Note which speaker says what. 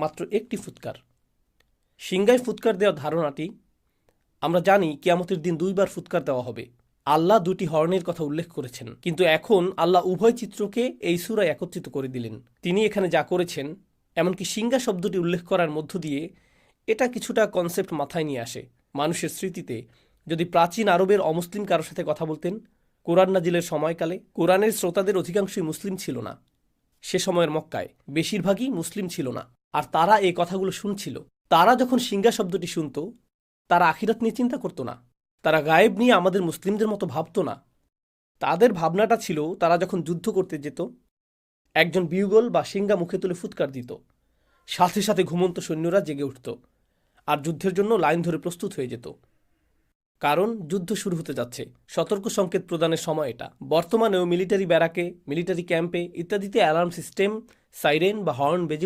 Speaker 1: মাত্র একটি ফুৎকার। সিংগায় ফুৎকার দেওয়ার ধারণাটি, আমরা জানি কিয়ামতের দিন 2 বার ফুৎকার দেওয়া হবে। আল্লাহ 2টি হর্নের কথা উল্লেখ করেছেন, কিন্তু এখন আল্লাহ উভয় চিত্রকে এই সূরায় একত্রিত করে দিলেন। তিনি এখানে যা করেছেন, এমনকি সিংগা শব্দটি উল্লেখ করার মধ্য দিয়ে এটা কিছুটা কনসেপ্ট মাথায় নিয়ে আসে। মানুষের স্মৃতিতে যদি প্রাচীন আরবের অমুসলিম কারোর সাথে কথা বলতেন কোরআন নাজিলের সময়কালে, কোরআনের শ্রোতাদের অধিকাংশই মুসলিম ছিল না। সে সময়ের মক্কায় বেশিরভাগই মুসলিম ছিল না, আর তারা এই কথাগুলো শুনছিল। তারা যখন সিংগা শব্দটি শুনত, তারা আখিরাত নিয়ে চিন্তা করত না, তারা গায়েব নিয়ে আমাদের মুসলিমদের মতো ভাবত না। তাদের ভাবনাটা ছিল, তারা যখন যুদ্ধ করতে যেত, একজন বিউগল বা সিংগা মুখে তুলে ফুৎকার দিত, সাথে সাথে ঘুমন্ত সৈন্যরা জেগে উঠত আর যুদ্ধের জন্য লাইন ধরে প্রস্তুত হয়ে যেত, কারণ যুদ্ধ শুরু হতে যাচ্ছে। সতর্ক সংকেত প্রদানের সময় এটা। বর্তমানেও মিলিটারি ব্যারাকে, মিলিটারি ক্যাম্পে ইত্যাদিতে অ্যালার্ম সিস্টেম, সাইরেন বা হর্ন বেজে